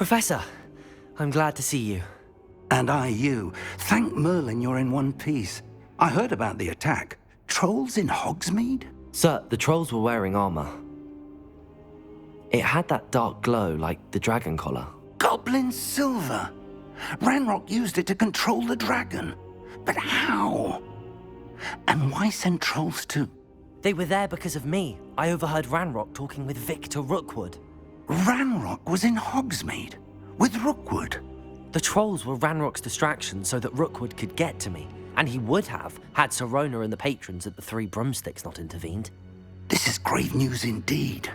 Professor, I'm glad to see you. And I you. Thank Merlin you're in one piece. I heard about the attack. Trolls in Hogsmeade? Sir, the trolls were wearing armor. It had that dark glow like the dragon collar. Goblin silver! Ranrock used it to control the dragon. But how? And why send trolls to... They were there because of me. I overheard Ranrock talking with Victor Rookwood. Ranrock was in Hogsmeade? With Rookwood? The trolls were Ranrock's distraction so that Rookwood could get to me. And he would have, had Sirona and the patrons at the Three Broomsticks not intervened. This is grave news indeed.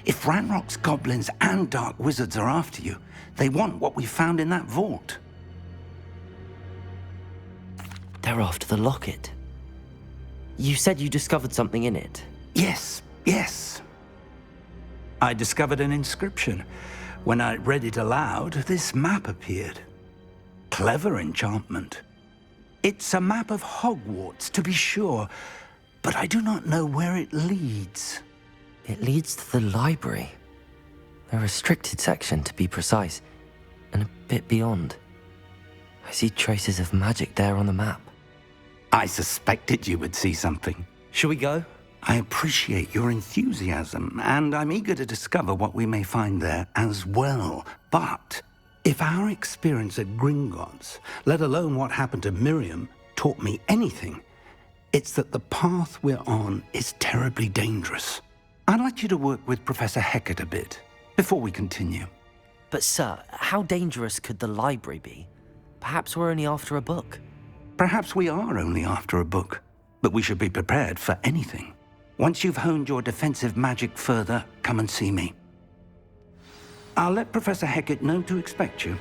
If Ranrock's goblins and dark wizards are after you, they want what we found in that vault. They're after the locket. You said you discovered something in it. Yes. I discovered an inscription. When I read it aloud, this map appeared. Clever enchantment. It's a map of Hogwarts, to be sure, but I do not know where it leads. It leads to the library. A restricted section, to be precise, and a bit beyond. I see traces of magic there on the map. I suspected you would see something. Shall we go? I appreciate your enthusiasm, and I'm eager to discover what we may find there as well. But if our experience at Gringotts, let alone what happened to Miriam, taught me anything, it's that the path we're on is terribly dangerous. I'd like you to work with Professor Hecat a bit before we continue. But sir, how dangerous could the library be? Perhaps we're only after a book. Perhaps we are only after a book, but we should be prepared for anything. Once you've honed your defensive magic further, come and see me. I'll let Professor Hecat know to expect you.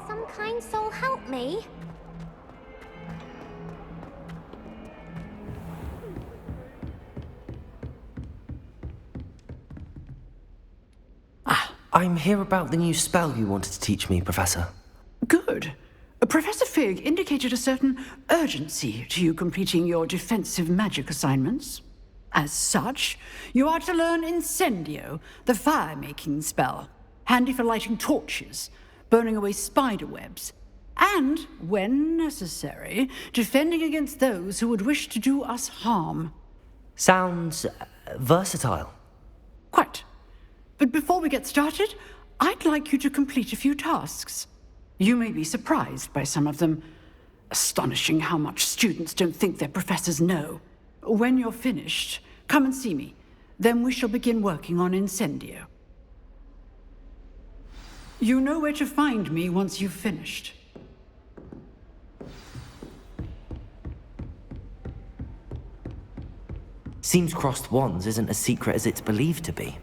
Some kind soul help me? I'm here about the new spell you wanted to teach me, Professor. Good. Professor Fig indicated a certain urgency to you completing your defensive magic assignments. As such, you are to learn Incendio, the fire-making spell, handy for lighting torches, burning away spider webs, and, when necessary, defending against those who would wish to do us harm. Sounds versatile. Quite. But before we get started, I'd like you to complete a few tasks. You may be surprised by some of them. Astonishing how much students don't think their professors know. When you're finished, come and see me. Then we shall begin working on Incendio. You know where to find me once you've finished. Seems crossed wands isn't as secret as it's believed to be.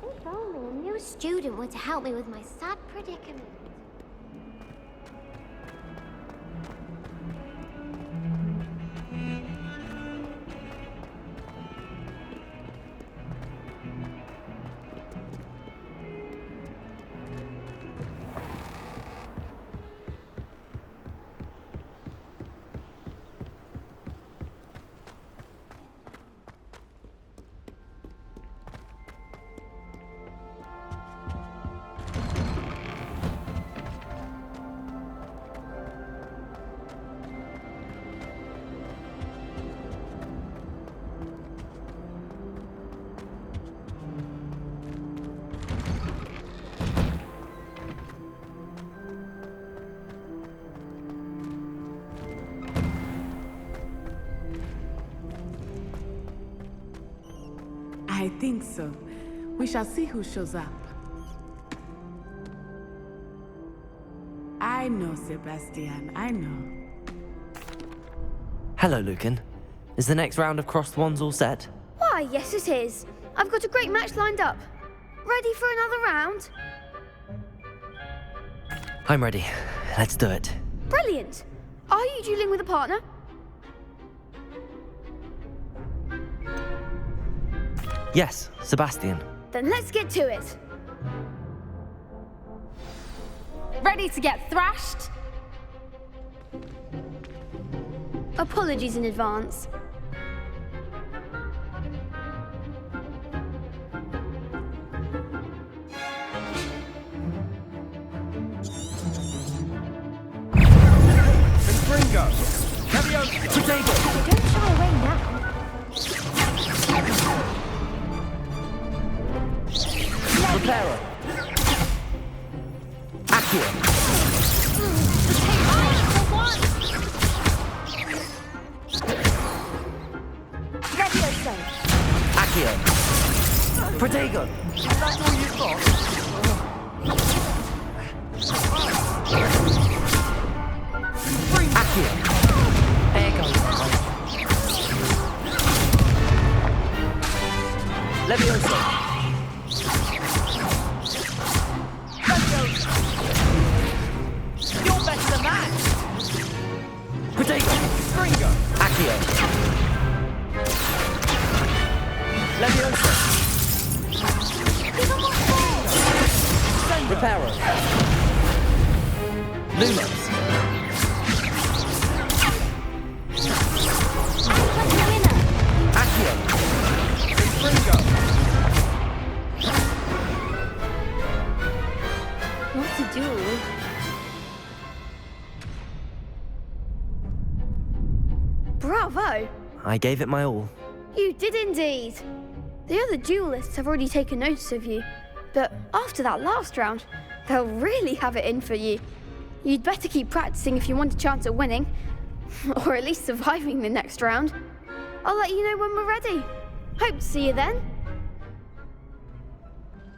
If only a new student were to help me with my sad predicament. I think so. We shall see who shows up. I know, Sebastian, I know. Hello, Lucan. Is the next round of Crossed Wands all set? Why, yes it is. I've got a great match lined up. Ready for another round? I'm ready. Let's do it. Brilliant. Are you dueling with a partner? Yes, Sebastian. Then let's get to it. Ready to get thrashed? Apologies in advance. Gringo! Leviosa! Don't shy away now. Reparo! Accio! Leviosa. Accio! Protego! That's all you've got? Accio! There goes. Leviosa! You're better than that. Protego! Gringo! Accio! Leviosa! Reparo! Lumos! Accio! Gringo! What to do? Bravo! I gave it my all. You did indeed. The other duelists have already taken notice of you, but after that last round, they'll really have it in for you. You'd better keep practicing if you want a chance at winning, or at least surviving the next round. I'll let you know when we're ready. Hope to see you then.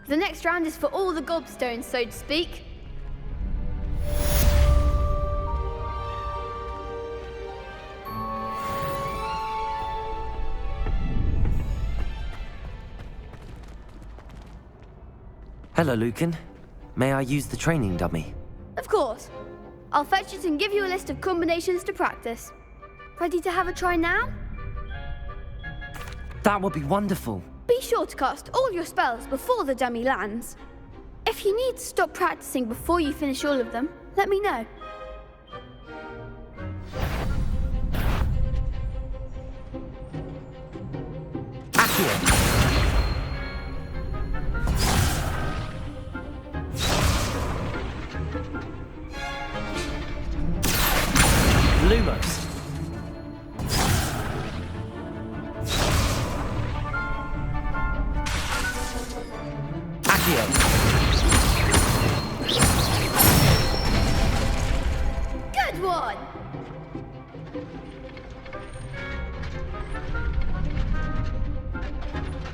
The next round is for all the gobstones, so to speak. Hello, Lucan. May I use the training dummy? Of course. I'll fetch it and give you a list of combinations to practice. Ready to have a try now? That would be wonderful. Be sure to cast all your spells before the dummy lands. If you need to stop practicing before you finish all of them, let me know. Accio! Lumos! Accio! Good one!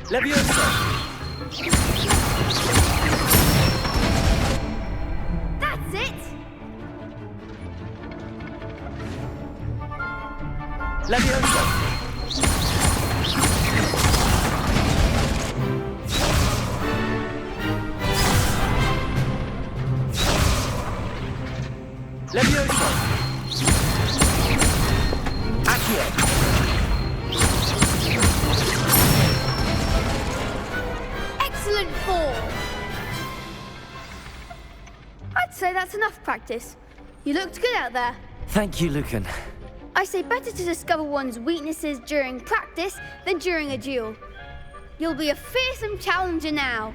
Leviosa! That's it! Leviosa! Leviosa! Accio! Excellent form! I'd say that's enough practice. You looked good out there. Thank you, Lucan. I say better to discover one's weaknesses during practice than during a duel. You'll be a fearsome challenger now.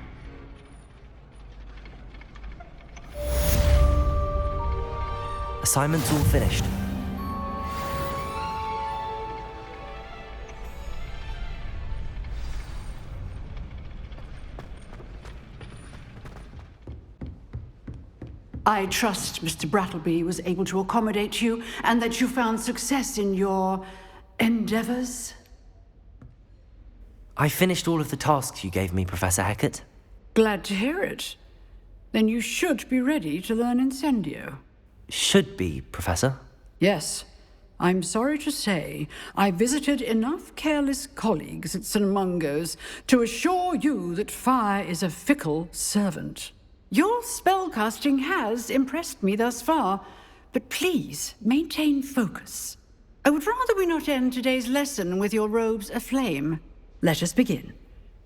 Assignment's all finished. I trust Mr. Brattleby was able to accommodate you and that you found success in your endeavors. I finished all of the tasks you gave me, Professor Hecat. Glad to hear it. Then you should be ready to learn Incendio. Should be, Professor. Yes. I'm sorry to say, I visited enough careless colleagues at St. Mungo's to assure you that fire is a fickle servant. Your spellcasting has impressed me thus far, but please maintain focus. I would rather we not end today's lesson with your robes aflame. Let us begin.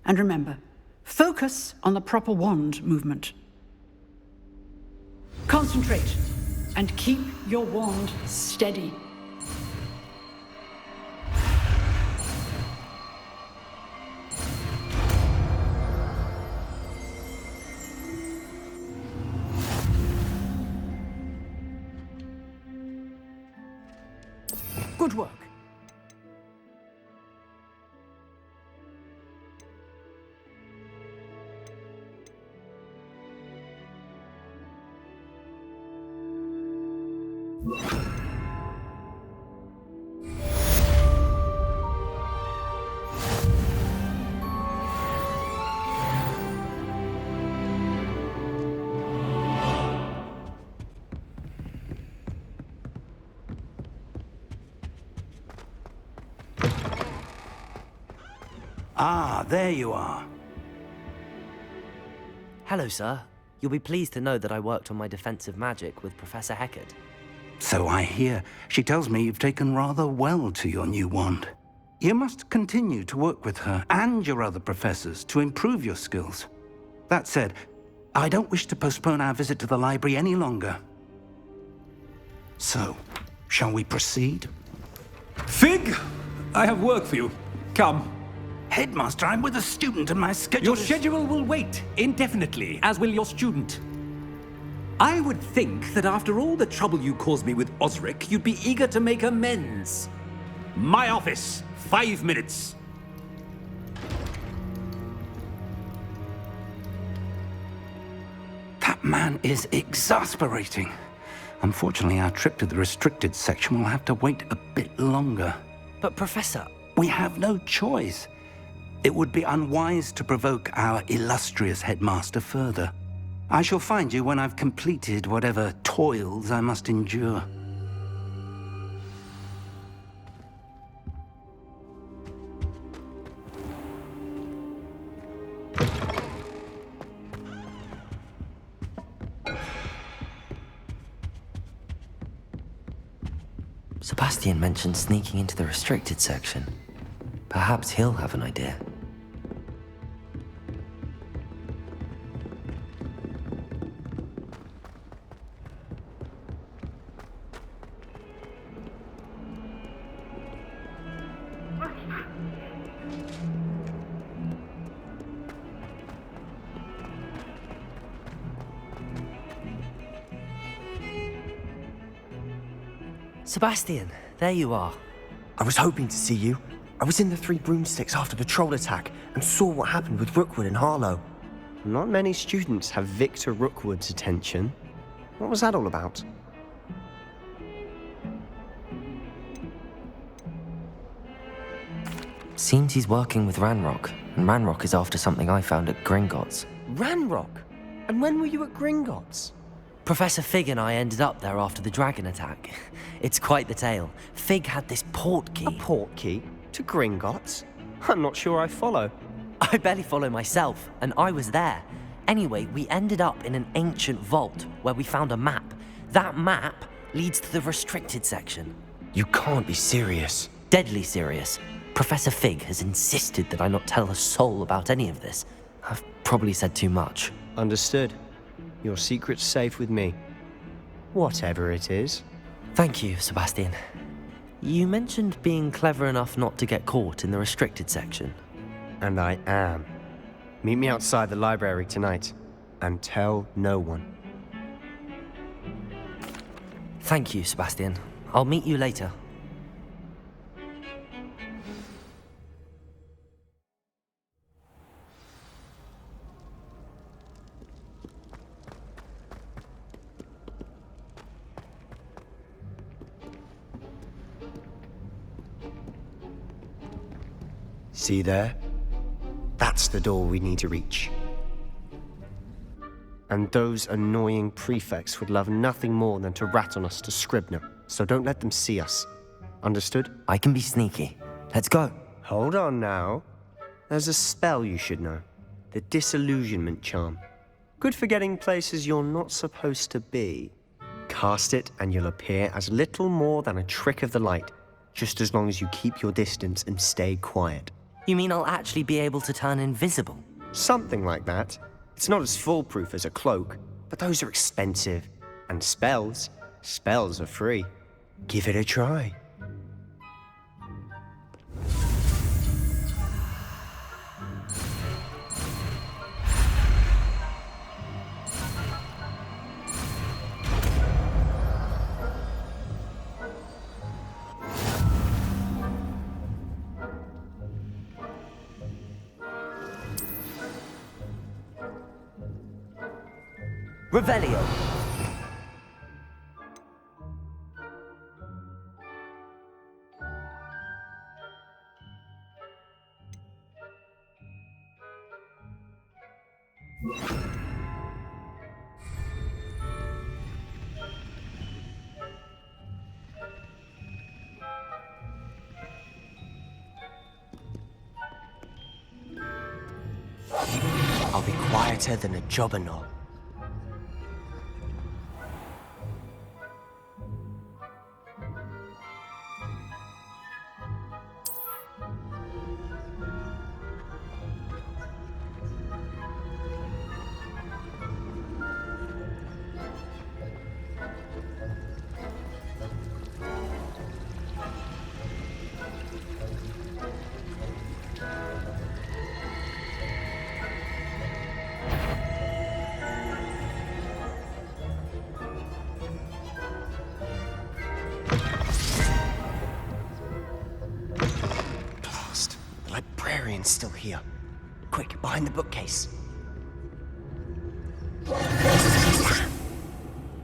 And remember, focus on the proper wand movement. Concentrate, and keep your wand steady. Good work. Ah, there you are. Hello, sir. You'll be pleased to know that I worked on my defensive magic with Professor Hecat. So I hear. She tells me you've taken rather well to your new wand. You must continue to work with her and your other professors to improve your skills. That said, I don't wish to postpone our visit to the library any longer. So, shall we proceed? Fig! I have work for you. Come. Headmaster, I'm with a student and my schedule Your schedule will wait indefinitely, as will your student. I would think that after all the trouble you caused me with Osric, you'd be eager to make amends. My office, 5 minutes. That man is exasperating. Unfortunately, our trip to the restricted section will have to wait a bit longer. But, Professor... We have no choice. It would be unwise to provoke our illustrious headmaster further. I shall find you when I've completed whatever toils I must endure. Sebastian mentioned sneaking into the restricted section. Perhaps he'll have an idea. Sebastian, there you are. I was hoping to see you. I was in the Three Broomsticks after the troll attack and saw what happened with Rookwood and Harlow. Not many students have Victor Rookwood's attention. What was that all about? Seems he's working with Ranrock, and Ranrock is after something I found at Gringotts. Ranrock? And when were you at Gringotts? Professor Fig and I ended up there after the dragon attack. It's quite the tale. Fig had this port key. A port key? To Gringotts? I'm not sure I follow. I barely follow myself, and I was there. Anyway, we ended up in an ancient vault where we found a map. That map leads to the restricted section. You can't be serious. Deadly serious. Professor Fig has insisted that I not tell a soul about any of this. I've probably said too much. Understood. Your secret's safe with me. Whatever it is. Thank you, Sebastian. You mentioned being clever enough not to get caught in the restricted section. And I am. Meet me outside the library tonight, and tell no one. Thank you, Sebastian. I'll meet you later. See there? That's the door we need to reach. And those annoying prefects would love nothing more than to rat on us to Scribner, so don't let them see us. Understood? I can be sneaky. Let's go. Hold on now. There's a spell you should know. The Disillusionment Charm. Good for getting places you're not supposed to be. Cast it and you'll appear as little more than a trick of the light, just as long as you keep your distance and stay quiet. You mean I'll actually be able to turn invisible? Something like that. It's not as foolproof as a cloak, but those are expensive. And spells are free. Give it a try. Revelio. I'll be quieter than a jobberknoll. Librarian's still here. Quick, behind the bookcase.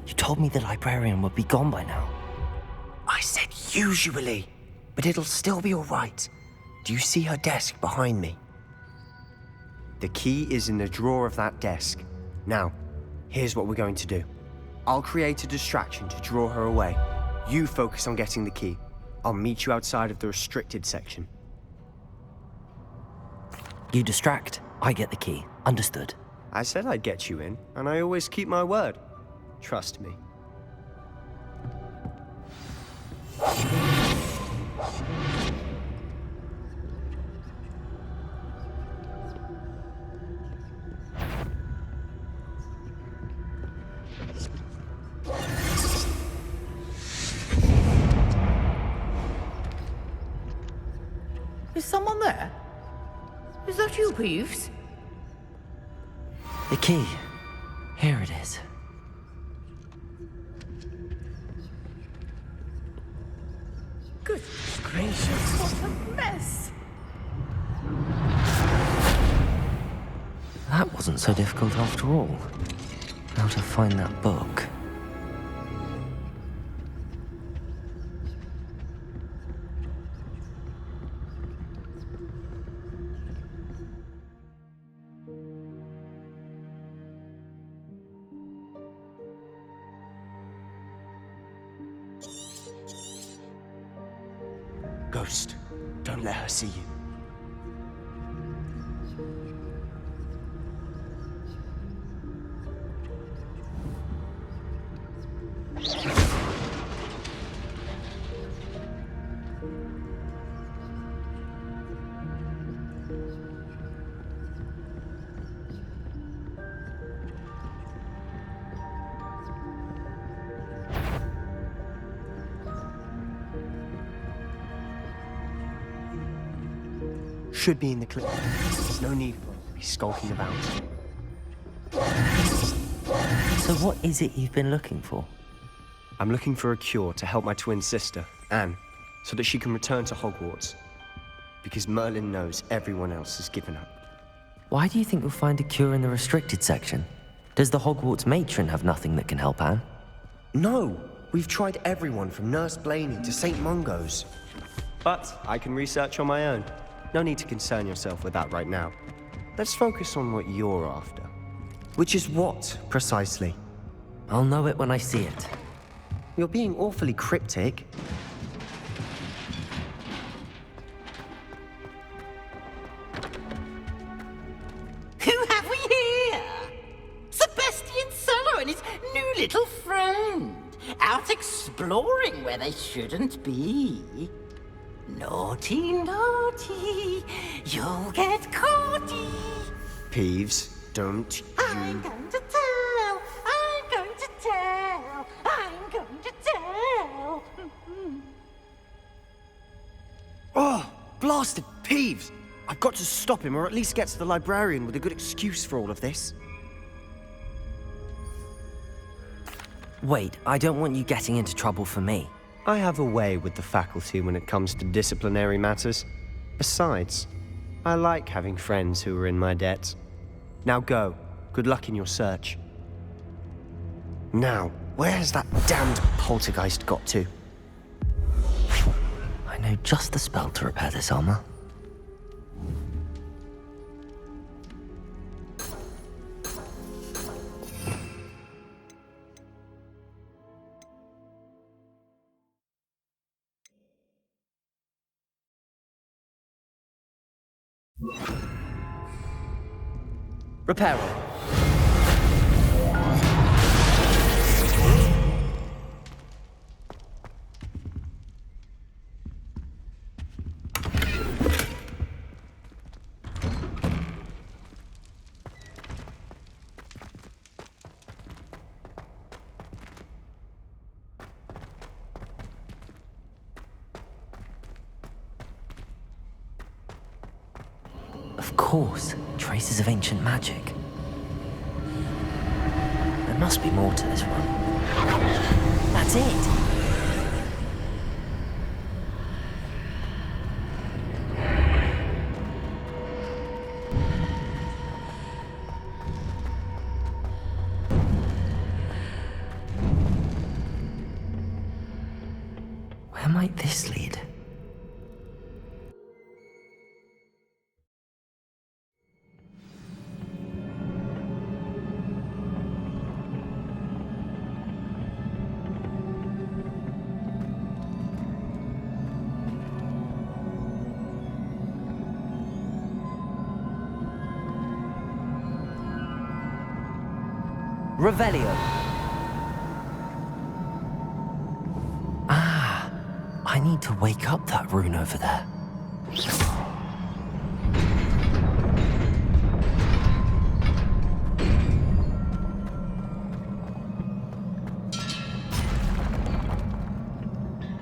You told me the librarian would be gone by now. I said usually, but it'll still be all right. Do you see her desk behind me? The key is in the drawer of that desk. Now, here's what we're going to do. I'll create a distraction to draw her away. You focus on getting the key. I'll meet you outside of the restricted section. You distract, I get the key. Understood. I said I'd get you in, and I always keep my word. Trust me. Is someone there? Is that you, Peeves? The key. Here it is. Goodness gracious, what a mess! That wasn't so difficult after all. How to find that book. Ghost, don't let her see you. Should be in the clip. There's no need for us to be skulking about. So what is it you've been looking for? I'm looking for a cure to help my twin sister, Anne, so that she can return to Hogwarts. Because Merlin knows everyone else has given up. Why do you think we'll find a cure in the restricted section? Does the Hogwarts matron have nothing that can help Anne? No! We've tried everyone from Nurse Blaney to St. Mungo's. But I can research on my own. No need to concern yourself with that right now. Let's focus on what you're after. Which is what, precisely? I'll know it when I see it. You're being awfully cryptic. Who have we here? Sebastian Solo and his new little friend. Out exploring where they shouldn't be. Naughty, naughty. You'll get caughty. Peeves, don't I'm going to tell. I'm going to tell. I'm going to tell. Oh, blasted Peeves! I've got to stop him, or at least get to the librarian with a good excuse for all of this. Wait, I don't want you getting into trouble for me. I have a way with the faculty when it comes to disciplinary matters. Besides, I like having friends who are in my debt. Now go. Good luck in your search. Now, where has that damned poltergeist got to? I know just the spell to repair this armor. Repair it. Of course, traces of ancient magic. There must be more to this one. That's it! Where might this lead? Revelio. Ah, I need to wake up that rune over there.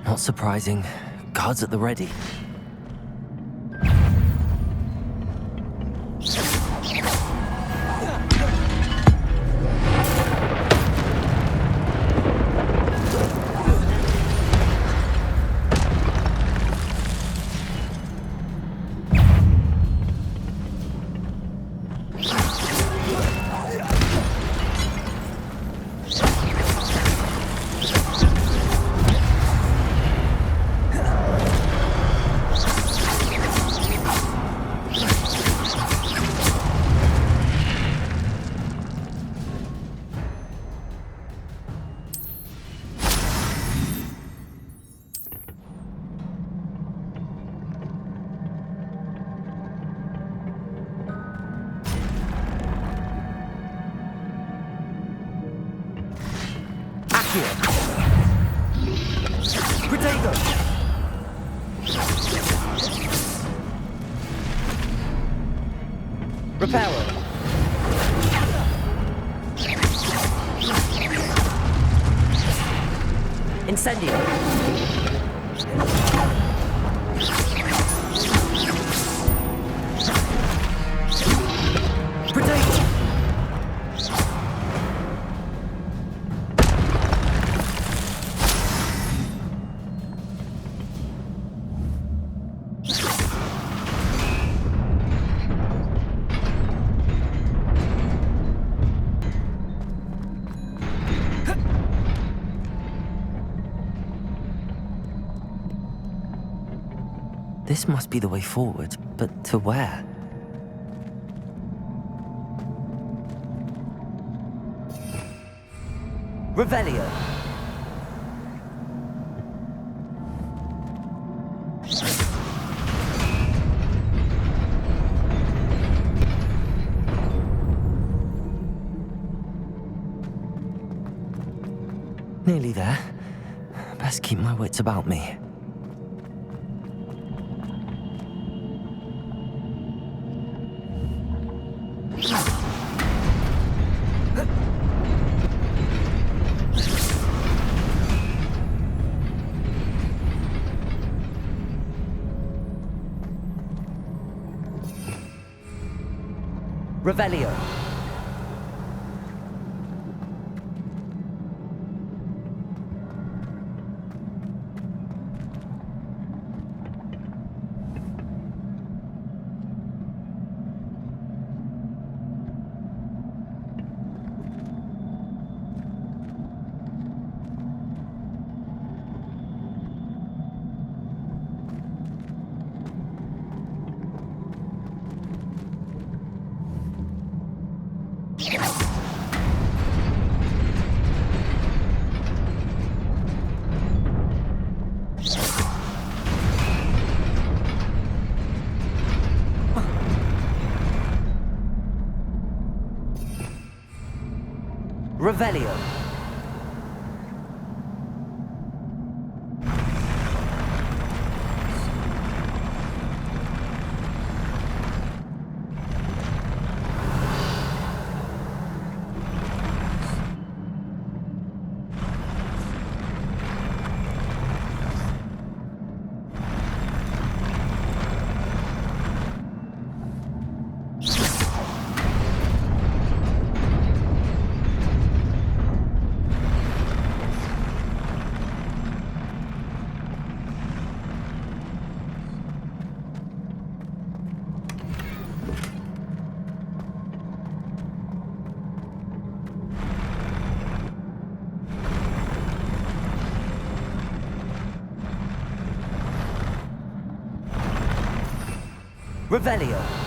Not surprising. Guards at the ready. Reparo. Incendio. Potato. This must be the way forward, but to where? Revelio. Nearly there. Best keep my wits about me. Revelio. Revelio. Revelio.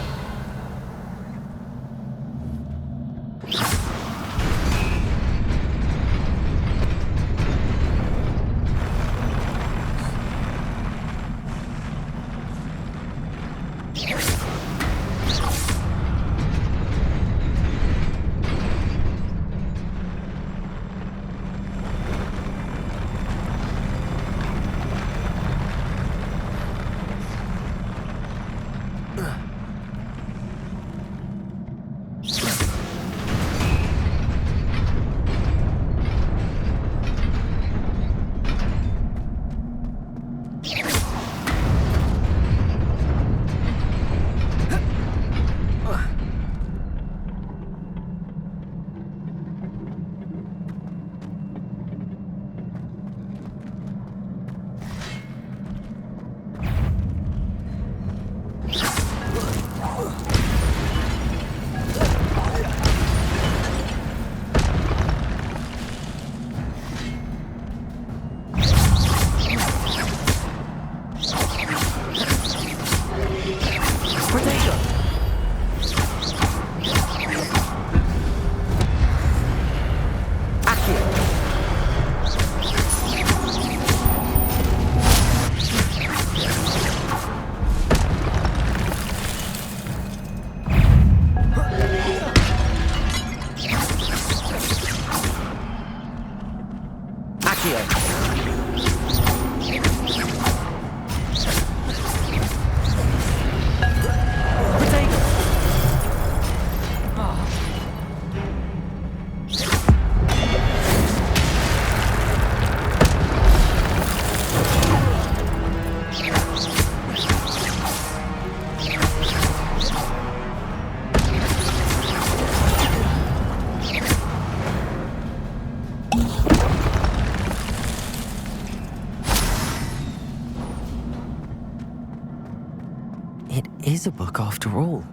It is a book after all.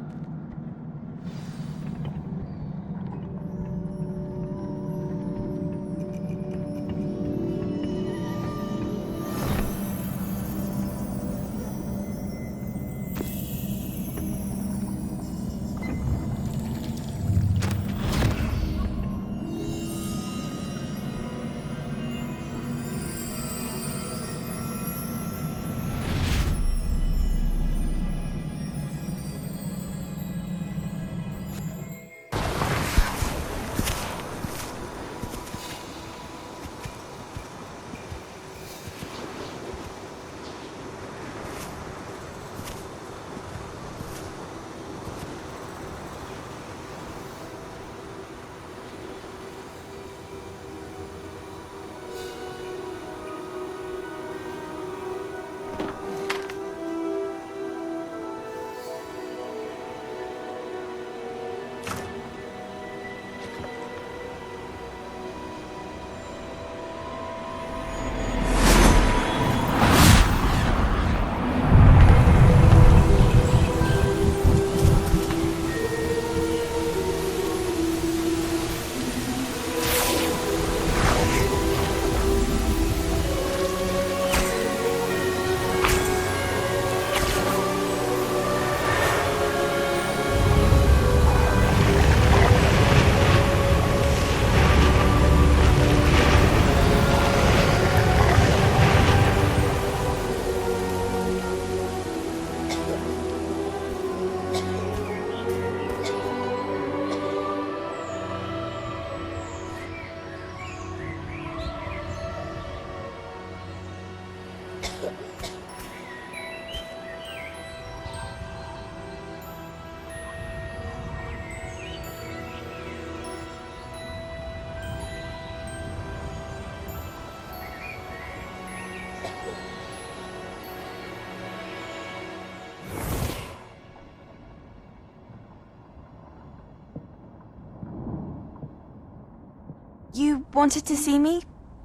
You wanted to see me?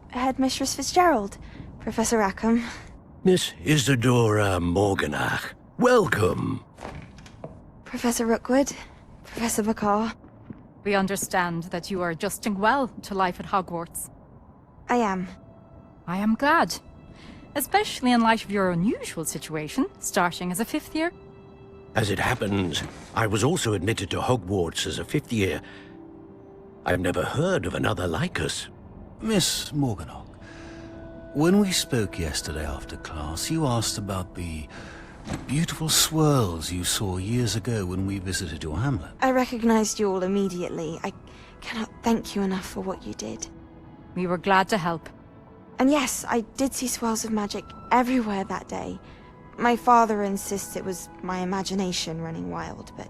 Headmistress Fitzgerald, Professor Rackham. Miss Isadora Morganach, welcome. Professor Rookwood, Professor Bakar. We understand that you are adjusting well to life at Hogwarts. I am. I am glad. Especially in light of your unusual situation, starting as a 5th year. As it happens, I was also admitted to Hogwarts as a 5th year. I've never heard of another like us. Miss Morganach, when we spoke yesterday after class, you asked about the beautiful swirls you saw years ago when we visited your hamlet. I recognized you all immediately. I cannot thank you enough for what you did. We were glad to help. And yes, I did see swirls of magic everywhere that day. My father insists it was my imagination running wild, but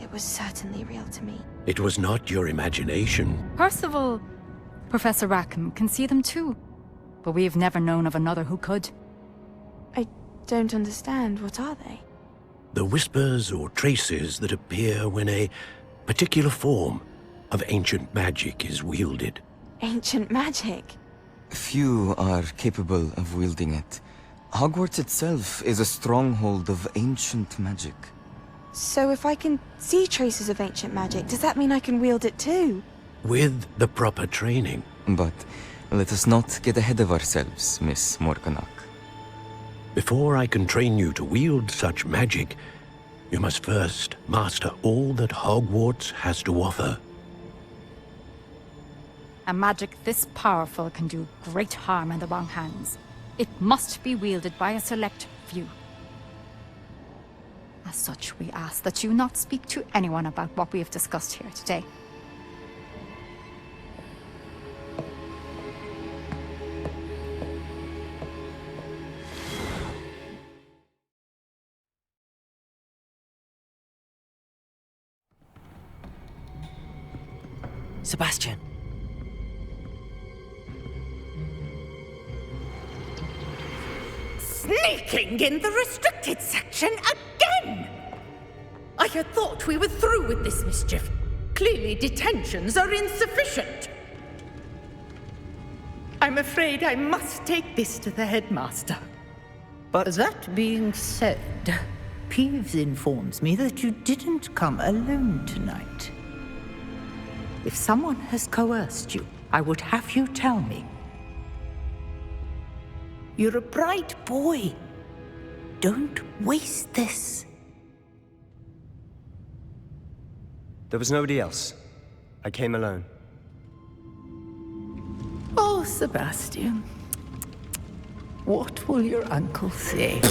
it was certainly real to me. It was not your imagination. Percival, Professor Rackham can see them too. But we have never known of another who could. I don't understand. What are they? The whispers or traces that appear when a particular form of ancient magic is wielded. Ancient magic? Few are capable of wielding it. Hogwarts itself is a stronghold of ancient magic. So if I can see traces of ancient magic, does that mean I can wield it too? With the proper training. But let us not get ahead of ourselves, Miss Morganach. Before I can train you to wield such magic, you must first master all that Hogwarts has to offer. A magic this powerful can do great harm in the wrong hands. It must be wielded by a select few. As such, we ask that you not speak to anyone about what we have discussed here today. Sebastian. Sneaking in the restricted section again! I had thought we were through with this mischief. Clearly detentions are insufficient. I'm afraid I must take this to the headmaster. But that being said, Peeves informs me that you didn't come alone tonight. If someone has coerced you, I would have you tell me. You're a bright boy. Don't waste this. There was nobody else. I came alone. Oh, Sebastian. What will your uncle say?